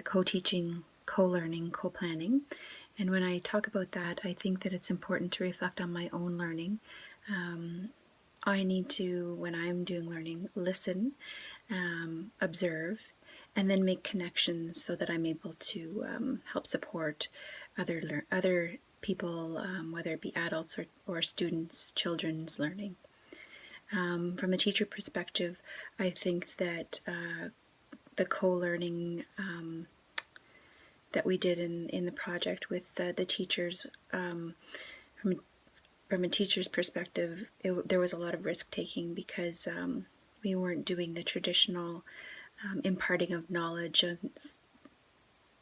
co-teaching, co-learning, co-planning. And when I talk about that, I think that it's important to reflect on my own learning. I need to, when I'm doing learning, listen, observe, and then make connections so that I'm able to help support other people, whether it be adults or students, children's learning. From a teacher perspective, I think that the co-learning that we did in the project with the teachers, from a teacher's perspective, there was a lot of risk-taking because we weren't doing the traditional imparting of knowledge.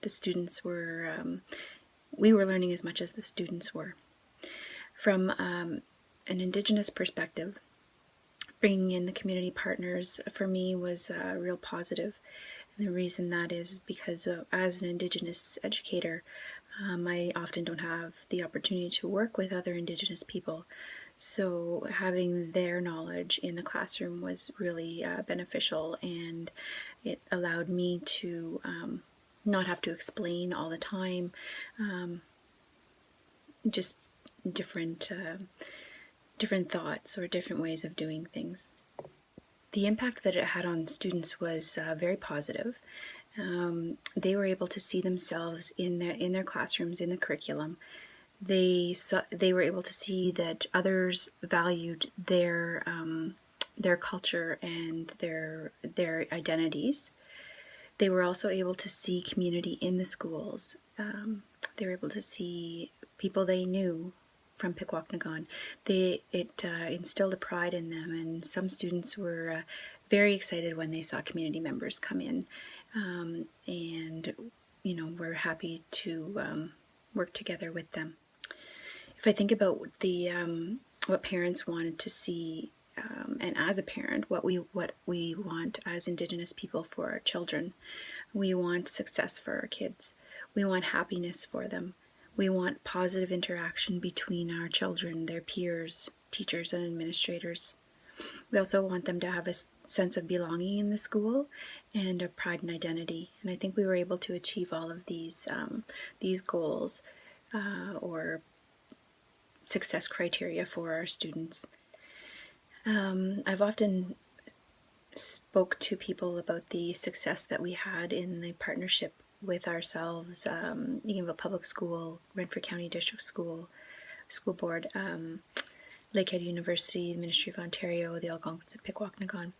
The students were, we were learning as much as the students were. From an Indigenous perspective, bringing in the community partners for me was real positive. And the reason that is because as an Indigenous educator, I often don't have the opportunity to work with other Indigenous people. So having their knowledge in the classroom was really beneficial, and it allowed me to not have to explain all the time, just different thoughts or different ways of doing things. The impact that it had on students was very positive. They were able to see themselves in their classrooms, in the curriculum. They were able to see that others valued their culture and their identities. They were also able to see community in the schools. They were able to see people they knew from Pikwakanagan. It instilled a pride in them, and some students were very excited when they saw community members come in, and we're happy to work together with them. If I think about what parents wanted to see, and as a parent, what we want as Indigenous people for our children, we want success for our kids. We want happiness for them. We want positive interaction between our children, their peers, teachers, and administrators. We also want them to have a sense of belonging in the school and a pride and identity. And I think we were able to achieve all of these goals or success criteria for our students. I've often spoke to people about the success that we had in the partnership with ourselves, Eganville Public School, Renfrew County District School Board, Lakehead University, the Ministry of Ontario, the Algonquins of Pikwakanagan.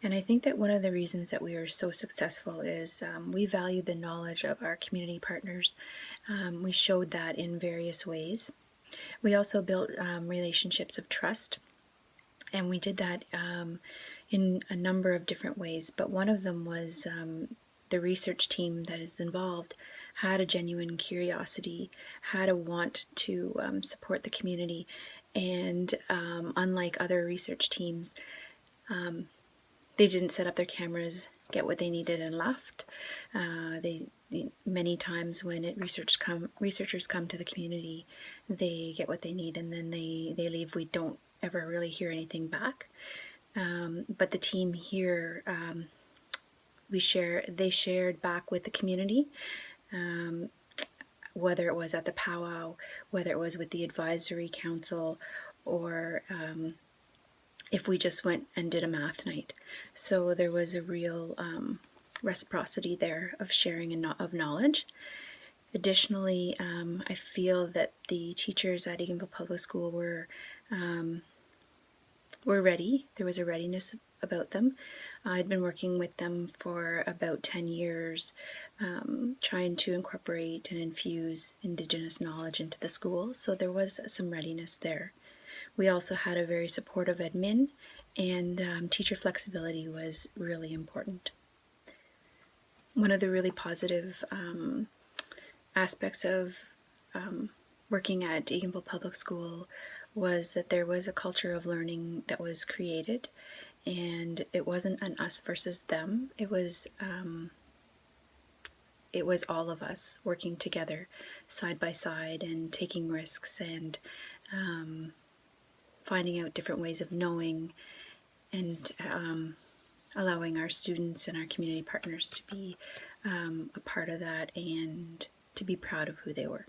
And I think that one of the reasons that we are so successful is we value the knowledge of our community partners. We showed that in various ways. We also built relationships of trust, and we did that in a number of different ways, but one of them was the research team that is involved had a genuine curiosity, had a want to support the community, and unlike other research teams, they didn't set up their cameras, get what they needed, and left. Many times when researchers come to the community, they get what they need and then they leave. We don't ever really hear anything back. But the team here, they shared back with the community, whether it was at the powwow, whether it was with the advisory council, or if we just went and did a math night. So there was a real reciprocity there of sharing of knowledge. Additionally, I feel that the teachers at Eganville Public School were ready. There was a readiness about them. I'd been working with them for about 10 years, trying to incorporate and infuse Indigenous knowledge into the school, so there was some readiness there. We also had a very supportive admin, and teacher flexibility was really important. One of the really positive aspects of working at Eganville Public School was that there was a culture of learning that was created, and it wasn't an us versus them. It was all of us working together, side by side, and taking risks and finding out different ways of knowing and allowing our students and our community partners to be a part of that and to be proud of who they were.